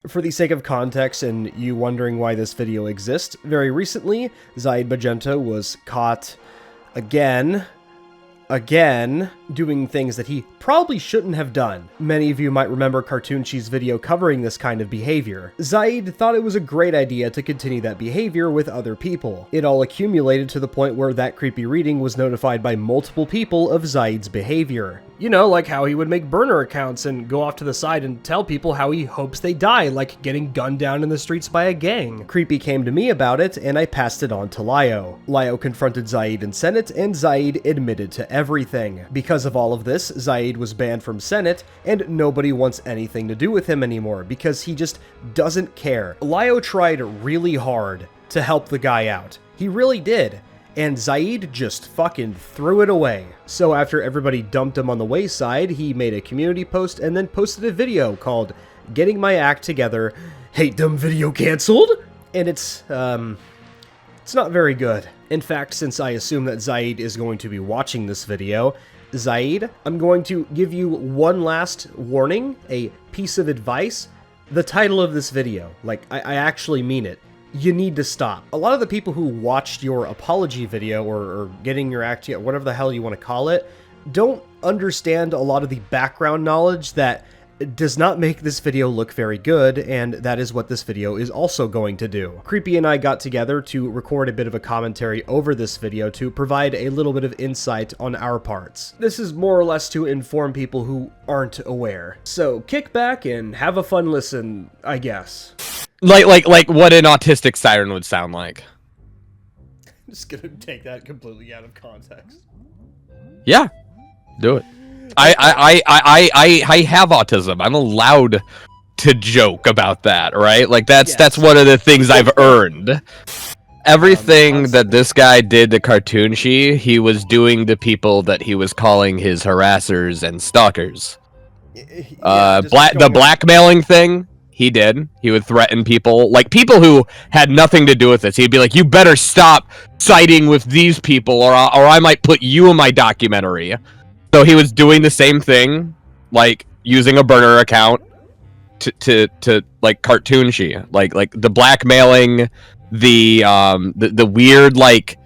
For the sake of context and you wondering why this video exists, very recently, Zaid Magenta was caught again, doing things that he probably shouldn't have done. Many of you might remember CartoonShy's video covering this kind of behavior. Zaid thought it was a great idea to continue that behavior with other people. It all accumulated to the point where that creepy reading was notified by multiple people of Zaid's behavior. You know, like how he would make burner accounts and go off to the side and tell people how he hopes they die, like getting gunned down in the streets by a gang. Creepy came to me about it, and I passed it on to Lyo. Lyo confronted Zaid in Senate, and Zaid admitted to everything. Because of all of this, Zaid was banned from Senate, and nobody wants anything to do with him anymore, because he just doesn't care. Lyo tried really hard to help the guy out. He really did. And Zaid just fucking threw it away. So after everybody dumped him on the wayside, he made a community post and then posted a video called Getting My Act Together, Hate Dumb Video Cancelled? And it's not very good. In fact, since I assume that Zaid is going to be watching this video, Zaid, I'm going to give you one last warning, a piece of advice. The title of this video, like, I actually mean it. You need to stop. A lot of the people who watched your apology video or getting your act together, whatever the hell you want to call it, don't understand a lot of the background knowledge that does not make this video look very good, and that is what this video is also going to do. Creepy and I got together to record a bit of a commentary over this video to provide a little bit of insight on our parts. This is more or less to inform people who aren't aware. So kick back and have a fun listen, I guess. Like what an autistic siren would sound like. I'm just gonna take that completely out of context. Yeah, do it. I have autism. I'm allowed to joke about that, right? Like that's one of the things I've earned. Everything that this guy did to CartoonShy, he was doing to people that he was calling his harassers and stalkers. The blackmailing thing. He did. He would threaten people, like people who had nothing to do with this. He'd be like, "You better stop siding with these people, or I might put you in my documentary." So he was doing the same thing, like using a burner account to like CartoonShy, like the blackmailing, the weird like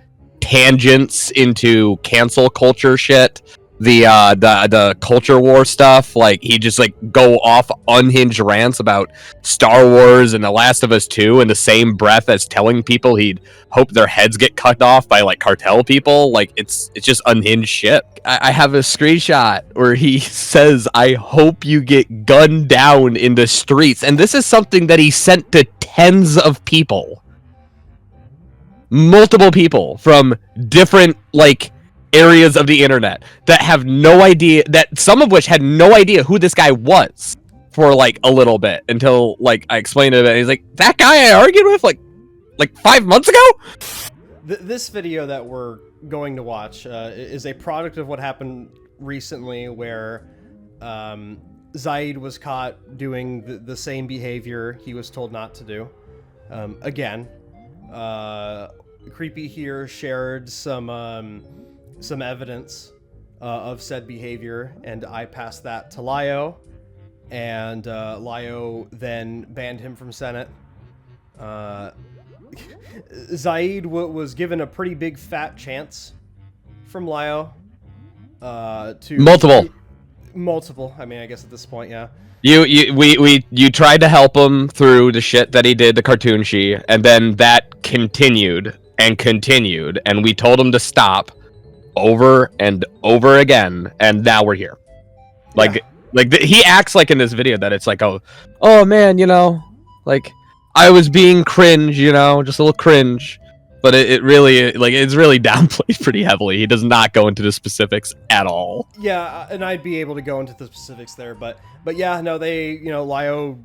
tangents into cancel culture shit. The culture war stuff, like he just like go off unhinged rants about Star Wars and The Last of Us 2 in the same breath as telling people he'd hope their heads get cut off by like cartel people. Like it's just unhinged shit. I have a screenshot where he says, "I hope you get gunned down in the streets," and this is something that he sent to tens of people, multiple people from different like areas of the internet that have no idea, that some of which had no idea who this guy was for like a little bit until like I explained it and he's like, "That guy I argued with like 5 months ago?" This video that we're going to watch is a product of what happened recently where Zaid was caught doing the same behavior he was told not to do. Again, Creepy here shared some evidence of said behavior, and I passed that to Lyo, and Lyo then banned him from Senate. Zaid was given a pretty big fat chance from Lyo to multiple. I mean, I guess at this point, yeah. You tried to help him through the shit that he did to CartoonShy, and then that continued and continued, and we told him to stop over and over again, and now we're here. He acts like in this video that it's like, oh man, you know, like I was being cringe, you know, just a little cringe, but it really, like, it's really downplayed pretty heavily. He does not go into the specifics at all. Yeah, and I'd be able to go into the specifics there, but yeah, no, Lyo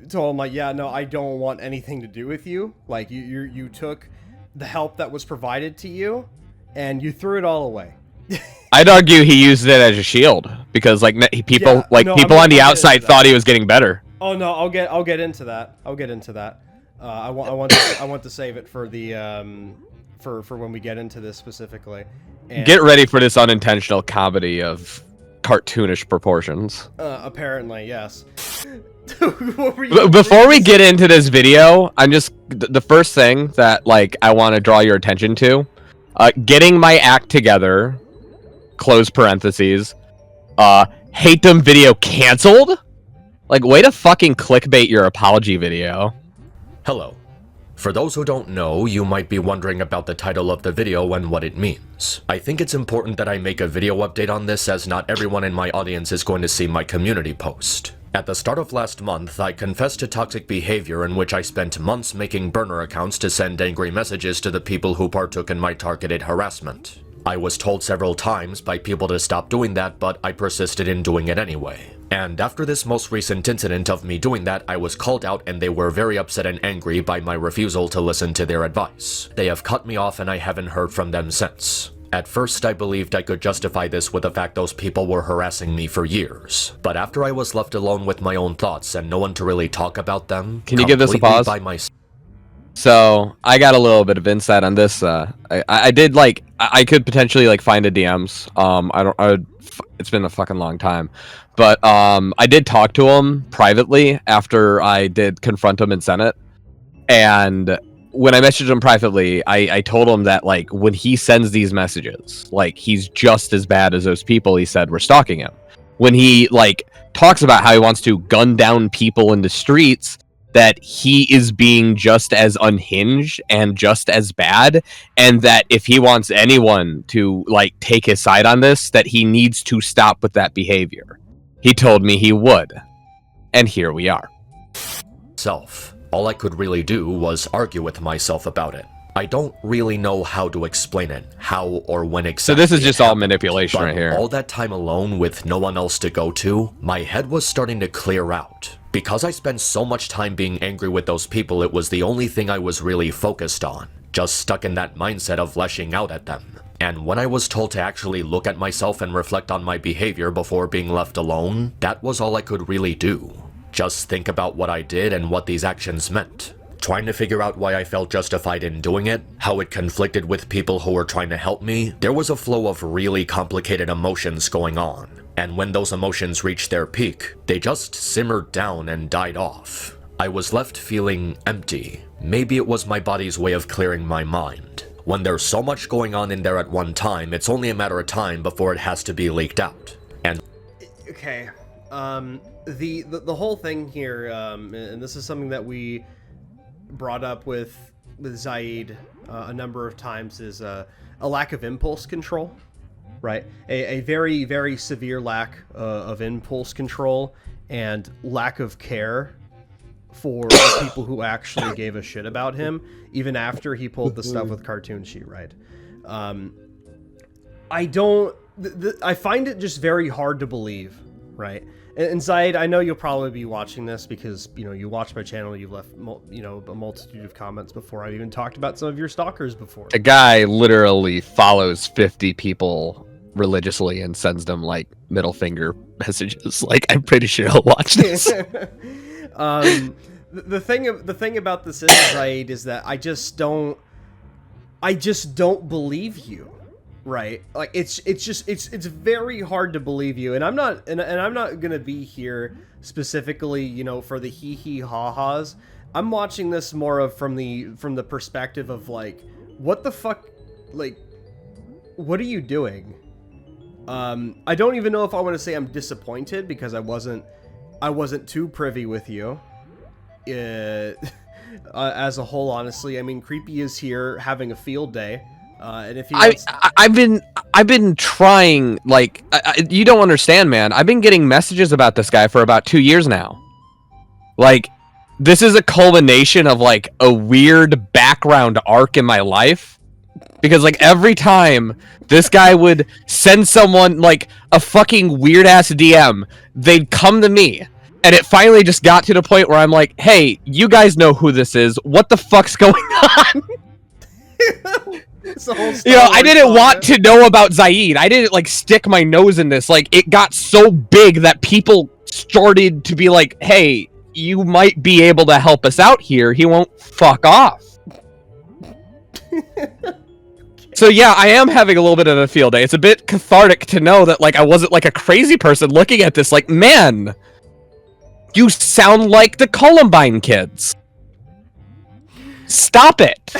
told him like, yeah, no, I don't want anything to do with you. Like you took the help that was provided to you, and you threw it all away. I'd argue he used it as a shield because like people on the outside thought he was getting better. Oh no, I'll get into that. I want to save it for the for when we get into this specifically. And get ready for this unintentional comedy of cartoonish proportions. Apparently, yes. Before we get into this video, I'm just the first thing that like I want to draw your attention to, getting my act together. Close parentheses. Hate them video canceled. Like, way to fucking clickbait your apology video. Hello. For those who don't know, you might be wondering about the title of the video and what it means. I think it's important that I make a video update on this, as not everyone in my audience is going to see my community post. At the start of last month, I confessed to toxic behavior in which I spent months making burner accounts to send angry messages to the people who partook in my targeted harassment. I was told several times by people to stop doing that, but I persisted in doing it anyway. And after this most recent incident of me doing that, I was called out and they were very upset and angry by my refusal to listen to their advice. They have cut me off and I haven't heard from them since. At first, I believed I could justify this with the fact those people were harassing me for years. But after I was left alone with my own thoughts and no one to really talk about them, can you give this a pause? So I got a little bit of insight on this. I did like I could potentially like find a DMs. It's been a fucking long time, but I did talk to him privately after I did confront him in Senate, and when I messaged him privately, I told him that like when he sends these messages, like he's just as bad as those people he said were stalking him. When he like talks about how he wants to gun down people in the streets, that he is being just as unhinged and just as bad, and that if he wants anyone to like take his side on this, that he needs to stop with that behavior. He told me he would, and here we are. All I could really do was argue with myself about it. I don't really know how to explain it, how or when exactly. So this is just all manipulation right here. All that time alone with no one else to go to, my head was starting to clear out. Because I spent so much time being angry with those people, it was the only thing I was really focused on. Just stuck in that mindset of lashing out at them. And when I was told to actually look at myself and reflect on my behavior before being left alone, that was all I could really do. Just think about what I did and what these actions meant. Trying to figure out why I felt justified in doing it, how it conflicted with people who were trying to help me. There was a flow of really complicated emotions going on. And when those emotions reached their peak, they just simmered down and died off. I was left feeling empty. Maybe it was my body's way of clearing my mind. When there's so much going on in there at one time, it's only a matter of time before it has to be leaked out. And okay, the whole thing here, and this is something that we brought up with Zaid a number of times, is a lack of impulse control. Right, a very, very severe lack of impulse control and lack of care for the people who actually gave a shit about him, even after he pulled the stuff with Cartoon Sheet, right? I find it just very hard to believe, right? And Zaid, I know you'll probably be watching this because, you know, you watch my channel, you've left, you know, a multitude of comments before. I've even talked about some of your stalkers before. A guy literally follows 50 people religiously and sends them like middle finger messages. Like, I'm pretty sure he'll watch this. The thing about this is, Zaid, is that I just don't believe you, right? Like it's very hard to believe you, and I'm not gonna be here specifically, you know, for the hee ha-has. I'm watching this more of from the perspective of like, what the fuck, like, what are you doing? I don't even know if I want to say I'm disappointed, because I wasn't too privy with you as a whole, honestly. I mean, Creepy is here having a field day, and if he I've been trying, like, you don't understand, man. I've been getting messages about this guy for about 2 years now. Like, this is a culmination of like a weird background arc in my life. Because, like, every time this guy would send someone, like, a fucking weird-ass DM, they'd come to me. And it finally just got to the point where I'm like, hey, you guys know who this is. What the fuck's going on? You know, I didn't want to know about Zaid. I didn't, like, stick my nose in this. Like, it got so big that people started to be like, hey, you might be able to help us out here. He won't fuck off. So yeah, I am having a little bit of a field day. It's a bit cathartic to know that like I wasn't like a crazy person looking at this like, man, you sound like the Columbine kids. Stop it.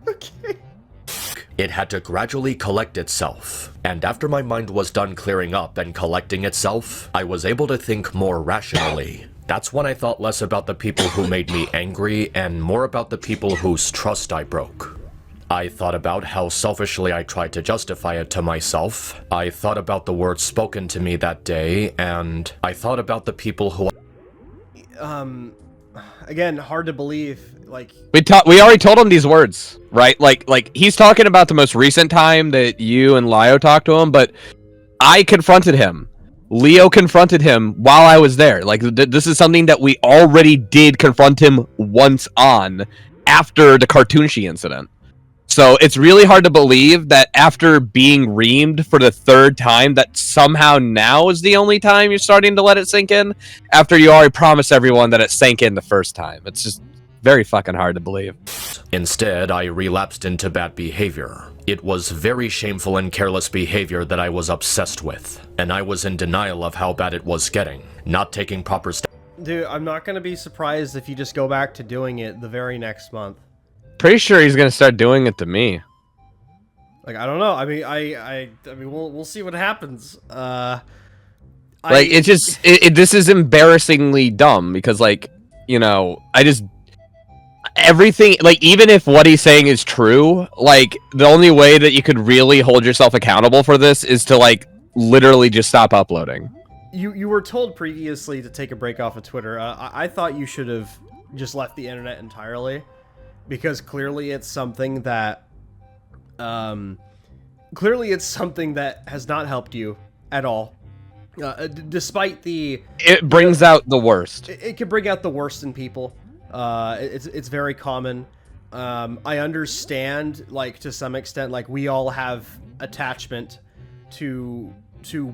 Okay. It had to gradually collect itself, and after my mind was done clearing up and collecting itself, I was able to think more rationally. That's when I thought less about the people who made me angry and more about the people whose trust I broke. I thought about how selfishly I tried to justify it to myself. I thought about the words spoken to me that day, and I thought about the people who... Again, hard to believe, like... We already told him these words, right? Like he's talking about the most recent time that you and Leo talked to him, but I confronted him. Leo confronted him while I was there. Like, this is something that we already did confront him once on after the Cartoonshi incident. So it's really hard to believe that after being reamed for the third time, that somehow now is the only time you're starting to let it sink in, after you already promised everyone that it sank in the first time. It's just very fucking hard to believe. Instead, I relapsed into bad behavior. It was very shameful and careless behavior that I was obsessed with, and I was in denial of how bad it was getting, not taking proper steps. Dude, I'm not gonna be surprised if you just go back to doing it the very next month. Pretty sure he's gonna start doing it to me. Like, I don't know. I mean, I mean, we'll see what happens. Like, this is embarrassingly dumb because, like, you know, everything, like, even if what he's saying is true, like, the only way that you could really hold yourself accountable for this is to, like, literally just stop uploading. You were told previously to take a break off of Twitter. I thought you should have just left the internet entirely, because clearly it's something that has not helped you at all. Despite the... It brings out the worst. It can bring out the worst in people. It's very common. I understand, like, to some extent, like, we all have attachment to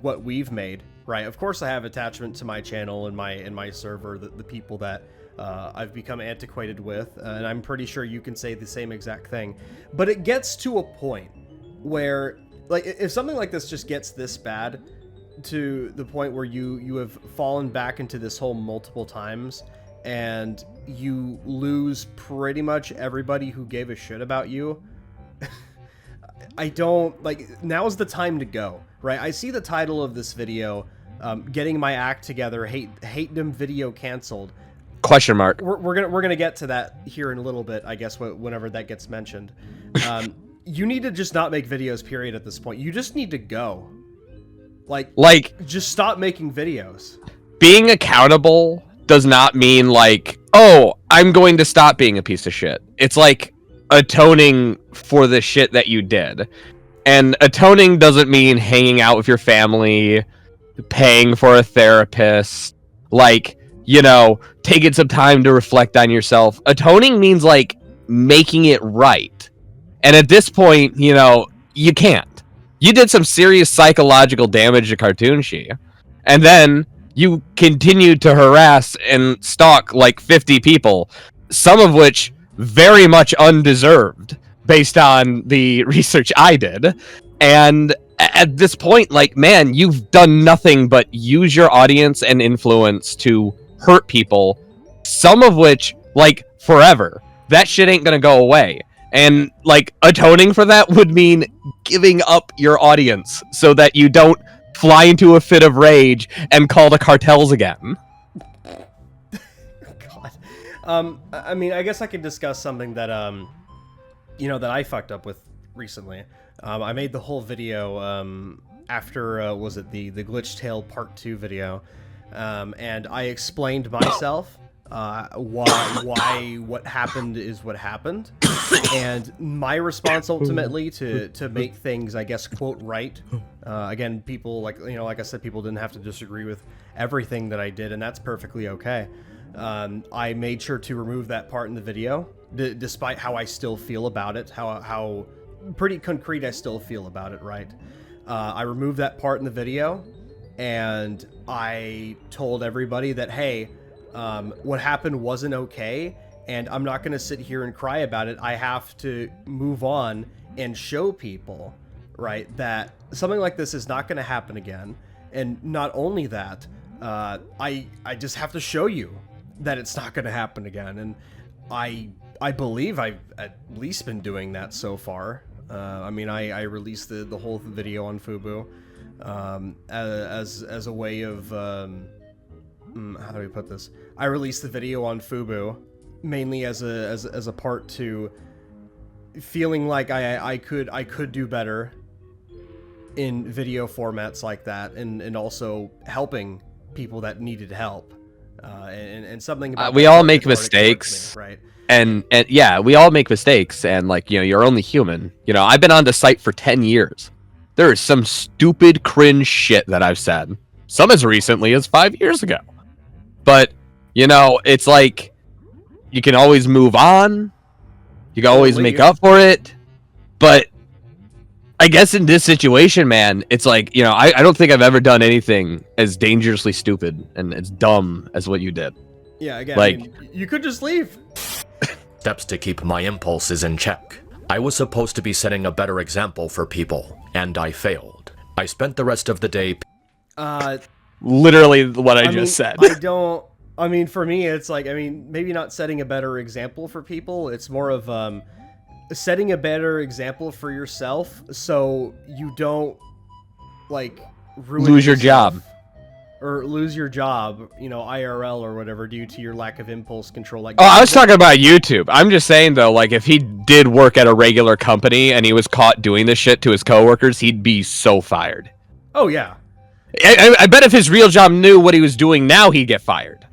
what we've made, right? Of course I have attachment to my channel and my server, the people that I've become antiquated with, and I'm pretty sure you can say the same exact thing. But it gets to a point where, like, if something like this just gets this bad, to the point where you have fallen back into this hole multiple times, and you lose pretty much everybody who gave a shit about you, I don't, like, now's the time to go, right? I see the title of this video, getting my act together, hate them video canceled. Question mark. We're gonna get to that here in a little bit, I guess, whenever that gets mentioned. You need to just not make videos, period, at this point. You just need to go. Like, just stop making videos. Being accountable does not mean, like, oh, I'm going to stop being a piece of shit. It's like atoning for the shit that you did. And atoning doesn't mean hanging out with your family, paying for a therapist, like, you know, taking some time to reflect on yourself. Atoning means, like, making it right. And at this point, you know, you can't. You did some serious psychological damage to Cartoonshi, and then you continued to harass and stalk like 50 people, some of which very much undeserved based on the research I did. And at this point, like, man, you've done nothing but use your audience and influence to hurt people, some of which, like, forever. That shit ain't gonna go away. And, like, atoning for that would mean giving up your audience so that you don't fly into a fit of rage and call the cartels again. God. I mean, I guess I could discuss something that, you know, that I fucked up with recently. I made the whole video, after, was it the Glitch Tale Part 2 video, and I explained myself, why what happened is what happened, and my response ultimately to make things, I guess, quote, right. Again, people, like, you know, like I said, people didn't have to disagree with everything that I did, and that's perfectly okay. I made sure to remove that part in the video, despite how I still feel about it, how pretty concrete I still feel about it, right? I removed that part in the video, and I told everybody that, hey, what happened wasn't okay, and I'm not going to sit here and cry about it. I have to move on and show people, right, that something like this is not going to happen again. And not only that, I just have to show you that it's not going to happen again. And I believe I've at least been doing that so far. I mean, I released the whole video on Fubu as a way of how do we put this? I released the video on Fubu mainly as a part to feeling like I could do better in video formats like that, and also helping people that needed help. And something about we all make mistakes, right? And yeah, we all make mistakes, and like, you know, you're only human. You know, I've been on the site for 10 years. There is some stupid cringe shit that I've said, some as recently as 5 years ago. But, you know, it's like, you can always move on. You can always make up for it. But I guess in this situation, man, it's like, you know, I don't think I've ever done anything as dangerously stupid and as dumb as what you did. Yeah, again, like, I mean, you could just leave. Steps to keep my impulses in check. I was supposed to be setting a better example for people, and I failed. I spent the rest of the day... Literally what I just said. I mean, for me, it's like, I mean, maybe not setting a better example for people. It's more of setting a better example for yourself so you don't, like, lose your job. Or lose your job, you know, IRL or whatever, due to your lack of impulse control. Like, oh, I was talking about YouTube. I'm just saying, though, like, if he did work at a regular company and he was caught doing this shit to his coworkers, he'd be so fired. Oh, yeah. I bet if his real job knew what he was doing now, he'd get fired.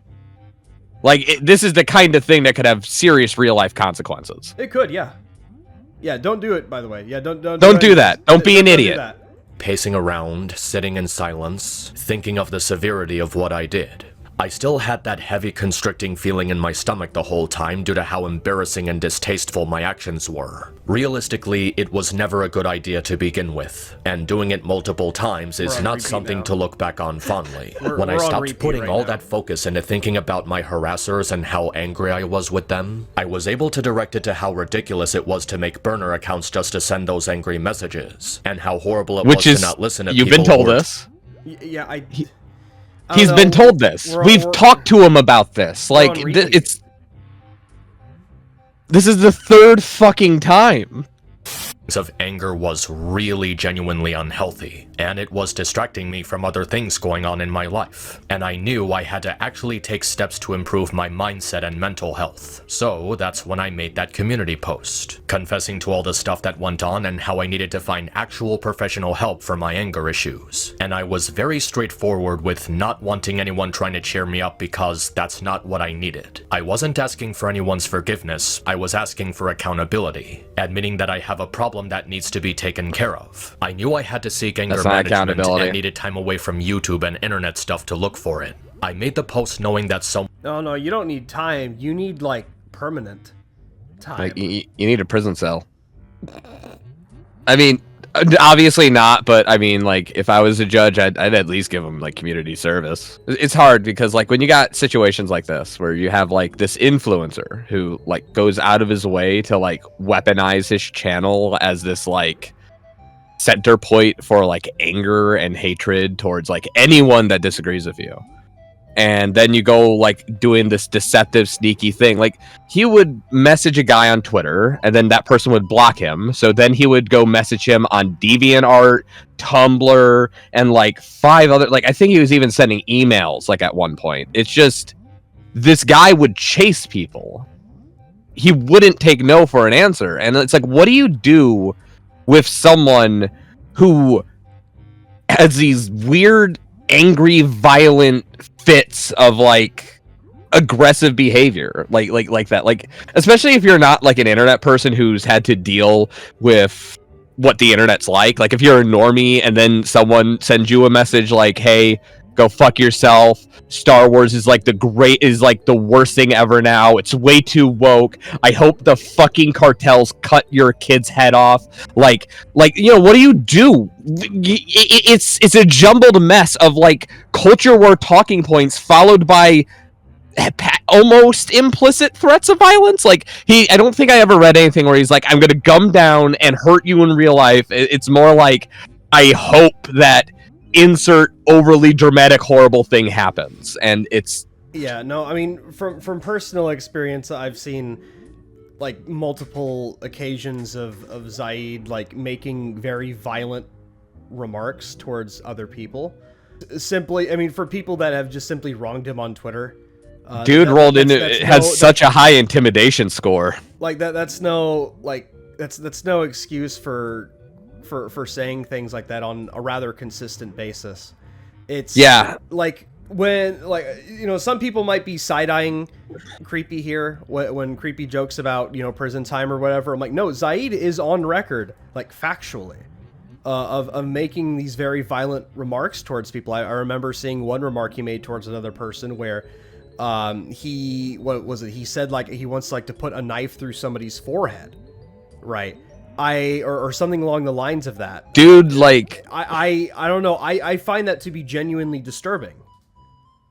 Like, this is the kind of thing that could have serious real-life consequences. It could, yeah. Yeah, don't do it, by the way. Yeah, don't do that. Don't be an idiot. Pacing around, sitting in silence, thinking of the severity of what I did. I still had that heavy constricting feeling in my stomach the whole time due to how embarrassing and distasteful my actions were. Realistically, it was never a good idea to begin with, and doing it multiple times is not something to look back on fondly. When I stopped putting all that focus into thinking about my harassers and how angry I was with them, I was able to direct it to how ridiculous it was to make burner accounts just to send those angry messages, and how horrible it was to not listen to people. You've been told this. Yeah, He's been told this. We've talked to him about this. Like, this is the third fucking time. Of anger was really genuinely unhealthy, and it was distracting me from other things going on in my life, and I knew I had to actually take steps to improve my mindset and mental health. So that's when I made that community post, confessing to all the stuff that went on and how I needed to find actual professional help for my anger issues. And I was very straightforward with not wanting anyone trying to cheer me up because that's not what I needed. I wasn't asking for anyone's forgiveness, I was asking for accountability, admitting that I have a problem that needs to be taken care of. I knew I had to seek anger management and needed time away from YouTube and internet stuff to look for it. I made the post knowing that No, you don't need time. You need, like, permanent time. Like, you need a prison cell. I mean, obviously not, but I mean, like, if I was a judge, I'd at least give him, like, community service. It's hard because, like, when you got situations like this where you have, like, this influencer who, like, goes out of his way to, like, weaponize his channel as this, like, center point for, like, anger and hatred towards, like, anyone that disagrees with you. And then you go, like, doing this deceptive, sneaky thing. Like, he would message a guy on Twitter, and then that person would block him. So then he would go message him on DeviantArt, Tumblr, and, like, 5 other... Like, I think he was even sending emails, like, at one point. It's just... This guy would chase people. He wouldn't take no for an answer. And it's like, what do you do with someone who has these weird, angry, violent fits of, like, aggressive behavior like that? Like, especially if you're not, like, an internet person who's had to deal with what the internet's like if you're a normie and then someone sends you a message like, hey, go fuck yourself, Star Wars is like the worst thing ever now, it's way too woke, I hope the fucking cartels cut your kid's head off, like you know, what do you do? It's a jumbled mess of, like, culture war talking points followed by almost implicit threats of violence. Like I don't think I ever read anything where he's like, I'm gonna gum down and hurt you in real life. It's more like, I hope that insert overly dramatic horrible thing happens, and it's yeah, no, I mean, from personal experience, I've seen like multiple occasions of Zaid like making very violent remarks towards other people. Simply, I mean, for people that have just simply wronged him on Twitter. Dude rolled into it has such a high intimidation score. Like that's no excuse for saying things like that on a rather consistent basis. It's like when, like, you know, some people might be side-eyeing Creepy here when Creepy jokes about, you know, prison time or whatever. I'm like, no, Zaid is on record, like, factually, of making these very violent remarks towards people. I remember seeing one remark he made towards another person where he said, like, he wants, like, to put a knife through somebody's forehead, right? Or something along the lines of that. Dude, like, I don't know. I find that to be genuinely disturbing.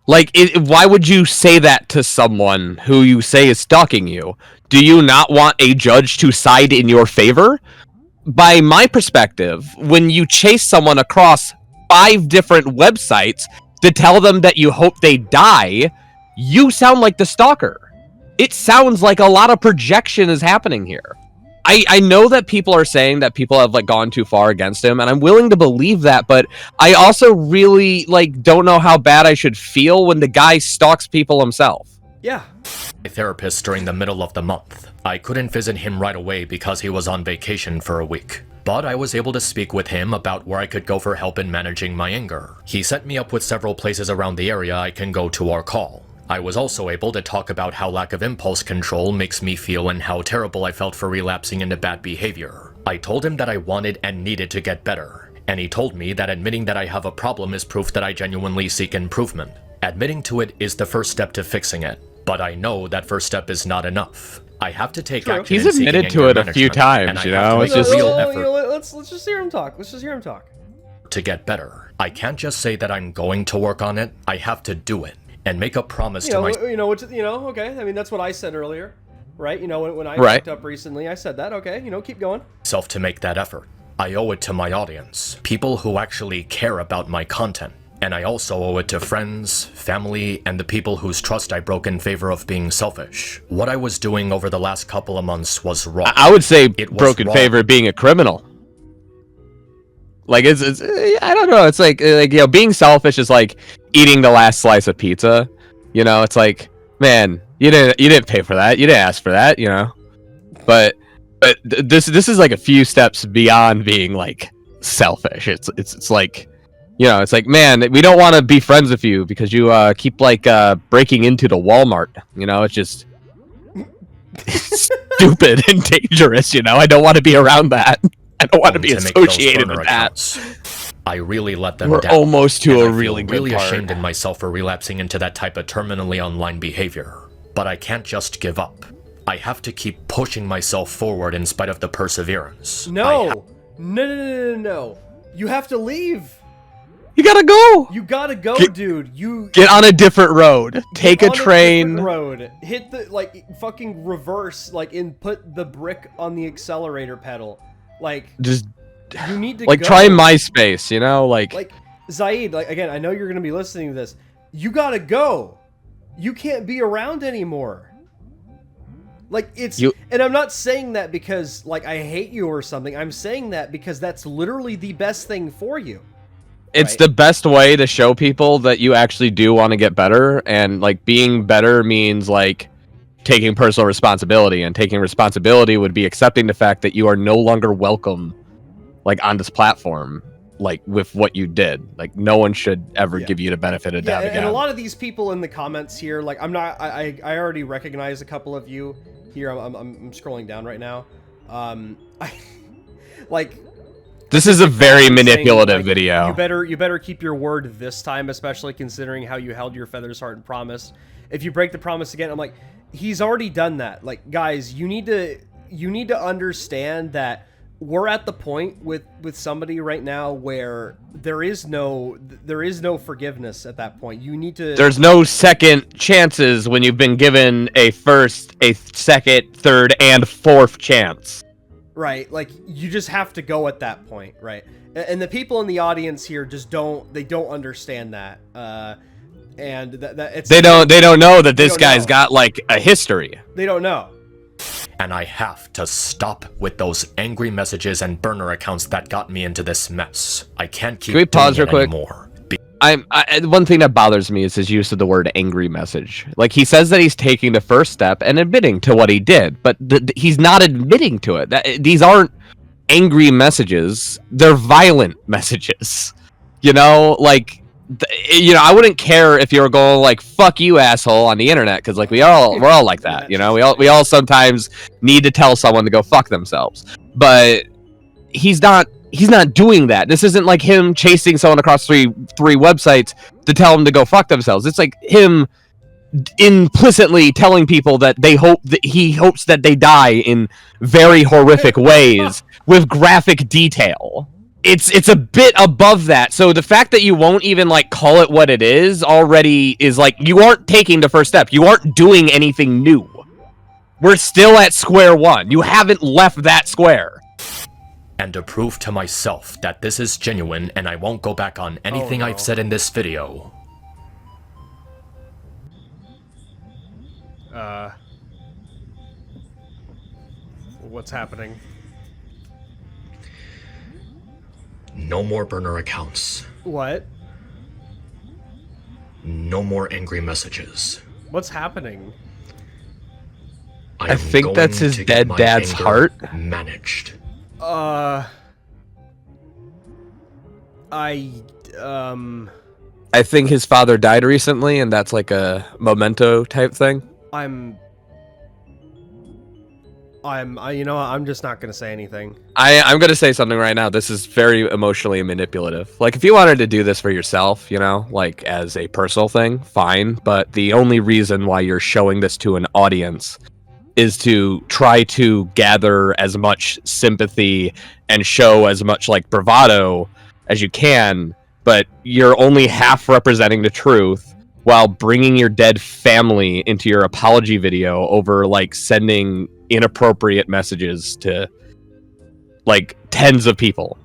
Like, why would you say that to someone who you say is stalking you? Do you not want a judge to side in your favor? By my perspective, when you chase someone across 5 different websites to tell them that you hope they die, you sound like the stalker. It sounds like a lot of projection is happening here. I know that people are saying that people have, like, gone too far against him, and I'm willing to believe that, but I also really, like, don't know how bad I should feel when the guy stalks people himself. Yeah. My therapist during the middle of the month. I couldn't visit him right away because he was on vacation for a week. But I was able to speak with him about where I could go for help in managing my anger. He set me up with several places around the area I can go to or call. I was also able to talk about how lack of impulse control makes me feel and how terrible I felt for relapsing into bad behavior. I told him that I wanted and needed to get better, and he told me that admitting that I have a problem is proof that I genuinely seek improvement. Admitting to it is the first step to fixing it, but I know that first step is not enough. I have to take action. He's admitted to it a few times, you know? It's just real effort. Let's just hear him talk. Let's just hear him talk. To get better. I can't just say that I'm going to work on it. I have to do it. And make a promise to myself. Okay. I mean, that's what I said earlier, right? You know, when I fucked up recently, I said that. Okay, you know, keep going. To make that effort. I owe it to my audience, people who actually care about my content. And I also owe it to friends, family, and the people whose trust I broke in favor of being selfish. What I was doing over the last couple of months was wrong. I would say it broke in favor of being a criminal. Like, it's I don't know. It's like, you know, being selfish is like eating the last slice of pizza. You know, it's like, man, you didn't pay for that. You didn't ask for that, you know. But this is like a few steps beyond being like selfish. It's like, you know, it's like, man, we don't want to be friends with you because you keep like breaking into the Walmart. You know, it's just stupid and dangerous, you know. I don't want to be around that. I don't want to be associated with that. I really let them down. We're almost to a really good really part. Ashamed in myself for relapsing into that type of terminally online behavior. But I can't just give up. I have to keep pushing myself forward in spite of the perseverance. No. You have to leave. You gotta go. You gotta go, dude. You get on a different road. Take a train. Road. Hit the, like, fucking reverse, like, and put the brick on the accelerator pedal. Like, just you need to like go. try MySpace, you know, like Zaid. Like, again, I know you're gonna be listening to this. You gotta go. You can't be around anymore. Like, and I'm not saying that because, like, I hate you or something. I'm saying that because that's literally the best thing for you. It's the best way to show people that you actually do want to get better, and like being better means like taking personal responsibility, and taking responsibility would be accepting the fact that you are no longer welcome like on this platform, like with what you did. Like, no one should ever give you the benefit of doubt again. And a lot of these people in the comments here, like, I already recognize a couple of you here. I'm scrolling down right now. This is a very manipulative video. You better keep your word this time, especially considering how you held your feathers, heart, and promise. If you break the promise again, I'm like, he's already done that. Like, guys, you need to understand that we're at the point with somebody right now where there is no forgiveness at that point. You need to. There's no second chances when you've been given a first, a second, third, and fourth chance. Right, like you just have to go at that point, right? And the people in the audience here just don't understand that. And that it's they don't know that this guy's got like a history. They don't know. And I have to stop with those angry messages and burner accounts that got me into this mess. I can't keep Can we pause doing real it quick? anymore. One thing that bothers me is his use of the word angry message. Like, he says that he's taking the first step and admitting to what he did, but he's not admitting to it. These aren't angry messages. They're violent messages. You know, like, I wouldn't care if you were going like "fuck you, asshole" on the internet, because like we're all like that. You know, we all sometimes need to tell someone to go fuck themselves. But he's not doing that. This isn't like him chasing someone across three websites to tell them to go fuck themselves. It's like him implicitly telling people that he hopes that they die in very horrific ways with graphic detail. It's a bit above that. So the fact that you won't even like call it what it is already is like you aren't taking the first step. You aren't doing anything new. We're still at square one. You haven't left that square. And to prove to myself that this is genuine and I won't go back on anything I've said in this video. What's happening? No more burner accounts. What? No more angry messages. What's happening? I think that's his dead dad's heart. Managed. I think his father died recently, and that's like a memento type thing. I'm just not gonna say anything. I'm gonna say something right now. This is very emotionally manipulative. Like, if you wanted to do this for yourself, like as a personal thing, fine. But the only reason why you're showing this to an audience is to try to gather as much sympathy and show as much like bravado as you can, but you're only half representing the truth while bringing your dead family into your apology video over like sending inappropriate messages to like tens of people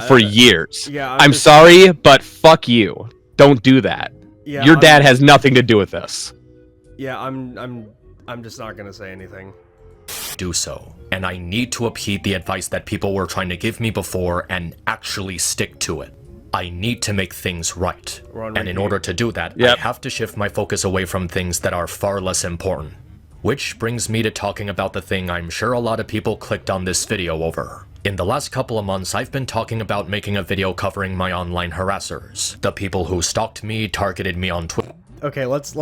for years. Yeah, I'm sorry, but fuck you. Don't do that. Yeah, your dad has nothing to do with this. Yeah, I'm just not gonna say anything. Do so, and I need to heed the advice that people were trying to give me before and actually stick to it. I need to make things right, and in order to do that, I have to shift my focus away from things that are far less important. Which brings me to talking about the thing I'm sure a lot of people clicked on this video over. In the last couple of months, I've been talking about making a video covering my online harassers, the people who stalked me, targeted me on Twitter. Okay, let's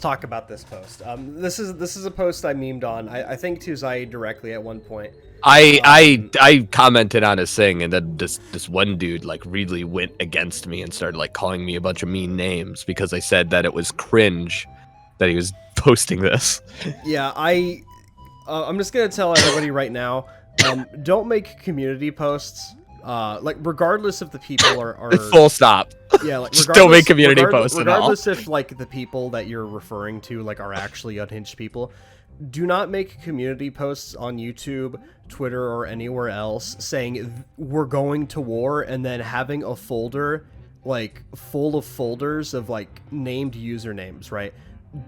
talk about this post. This is a post I memed on. I think to Zaid directly at one point. I commented on his thing, and then this one dude like really went against me and started like calling me a bunch of mean names because I said that it was cringe that he was posting this. Yeah, I'm just gonna tell everybody right now, don't make community posts. Like regardless if the people are full stop. Yeah, like just don't make community posts at all. Regardless if like the people that you're referring to like are actually unhinged people, do not make community posts on YouTube, Twitter, or anywhere else saying we're going to war and then having a folder like full of folders of like named usernames, right?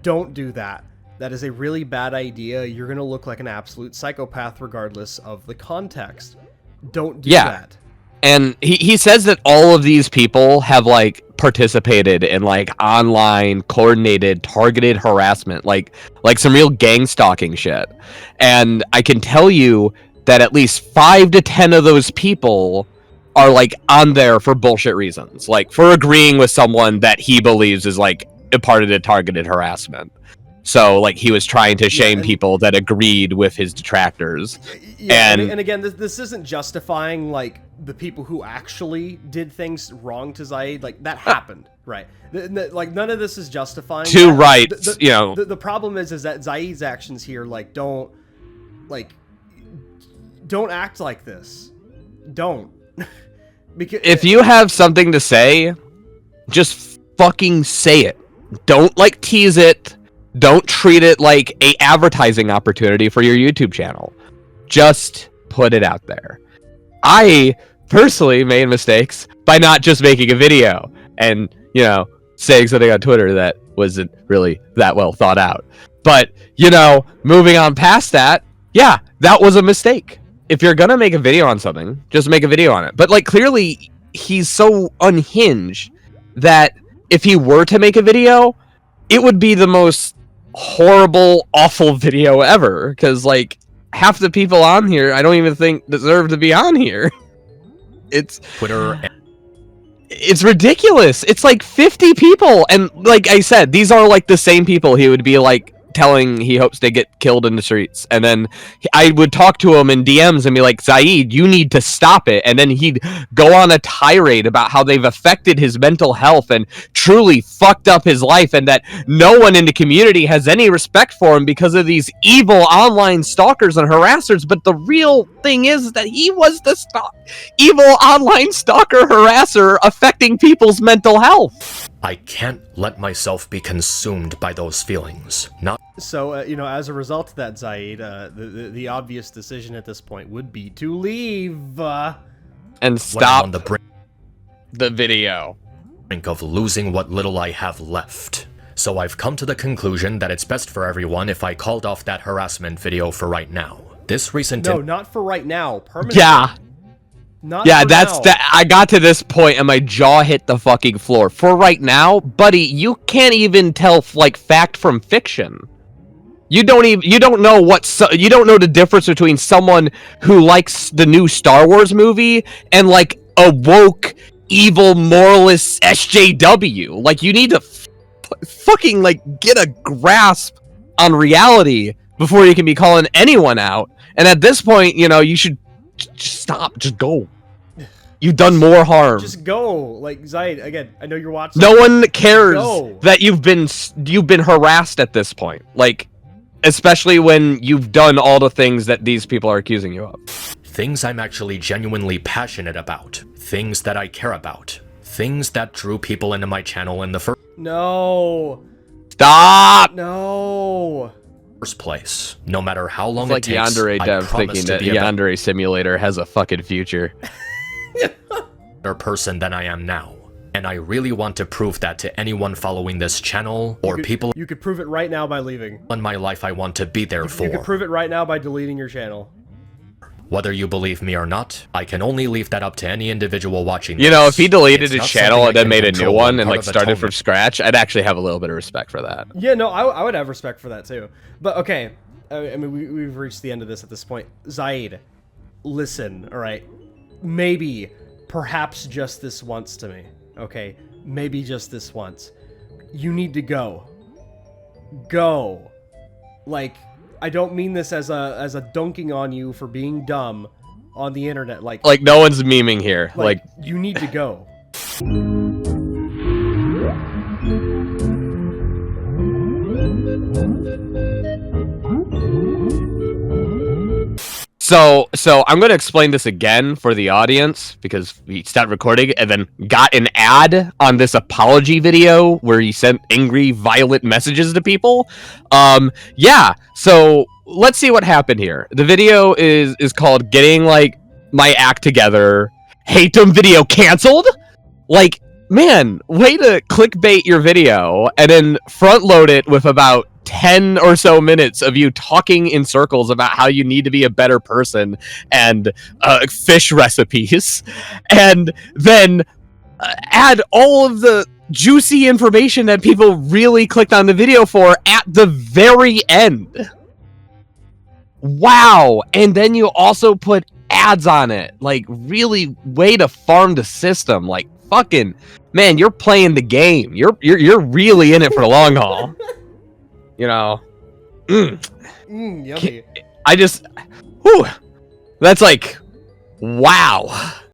Don't do that. That is a really bad idea. You're gonna look like an absolute psychopath regardless of the context. Don't do that. And he says that all of these people have like participated in like online coordinated targeted harassment, like some real gang stalking shit. And I can tell you that at least 5 to 10 of those people are like on there for bullshit reasons, like for agreeing with someone that he believes is like a part of the targeted harassment. So like he was trying to shame people that agreed with his detractors. Yeah, and again, this isn't justifying like the people who actually did things wrong to Zaid. Like that happened, right? Like none of this is justifying. Two rights, The problem is that Zaid's actions here like don't like don't act like this. Don't. Because if you have something to say, just fucking say it. Don't like tease it. Don't treat it like a advertising opportunity for your YouTube channel. Just put it out there. I personally made mistakes by not just making a video and, you know, saying something on Twitter that wasn't really that well thought out. But, you know, moving on past that, yeah, that was a mistake. If you're gonna make a video on something, just make a video on it. But, like, clearly, he's so unhinged that if he were to make a video, it would be the most horrible, awful video ever. Because, like, half the people on here, I don't even think deserve to be on here. It's Twitter. It's ridiculous. It's like 50 people. And like I said, these are like the same people he would be like telling he hopes they get killed in the streets. And then I would talk to him in DMs and be like, Zaid, you need to stop it. And then he'd go on a tirade about how they've affected his mental health and truly fucked up his life, and that no one in the community has any respect for him because of these evil online stalkers and harassers. But the real thing is that he was the evil online stalker harasser affecting people's mental health. I can't let myself be consumed by those feelings. Not So, you know, as a result of that, Zaid, the obvious decision at this point would be to leave. And when I'm stop on the the video. brink of losing what little I have left. So I've come to the conclusion that it's best for everyone if I called off that harassment video for right now. This recent No, not for right now. Permanently. Yeah. Not Yeah, for that's now. that. I got to this point and my jaw hit the fucking floor. For right now, buddy, you can't even tell like fact from fiction. You don't know you don't know the difference between someone who likes the new Star Wars movie and like a woke, evil, moralist SJW. Like, you need to fucking like get a grasp on reality before you can be calling anyone out. And at this point, you know, you should just stop. Just go. You've done more harm. Just go. Like, Zaid, again, I know you're watching. No one cares Go. that you've been harassed at this point. Like, especially when you've done all the things that these people are accusing you of. things I'm actually genuinely passionate about, things that I care about, things that drew people into my channel in the No. Stop! No. first place. No matter how long It's like it takes, Yandere I Dev promise thinking to that be a Yandere Simulator has a fucking future. better person than I am now. And I really want to prove that to anyone following this channel or people You could prove it right now by leaving. in my life I want to be there for. You could prove it right now by deleting your channel. Whether you believe me or not, I can only leave that up to any individual watching You know, this. if he deleted It's his not channel something and I then can made a new control. one and Part like of started from atonement. scratch, I'd actually have a little bit of respect for that. Yeah, no, I would have respect for that too. But okay, I mean, we've reached the end of this at this point. Zaid, listen, all right? Maybe, perhaps just this once to me, okay? Maybe just this once. You need to go. Go. Like, I don't mean this as a dunking on you for being dumb on the internet. Like No one's memeing here. Like you need to go. So I'm going to explain this again for the audience because we stopped recording and then got an ad on this apology video where he sent angry, violent messages to people. Yeah, so let's see what happened here. The video is called Getting Like My Act Together. Hate 'em video canceled? Like, man, way to clickbait your video and then front load it with about 10 or so minutes of you talking in circles about how you need to be a better person and fish recipes, and then add all of the juicy information that people really clicked on the video for at the very end. Wow. And then you also put ads on it. Like, really way to farm the system. Like, fucking man, you're playing the game. You're really in it for the long haul. You know, Yummy. I just, whew, that's like, wow.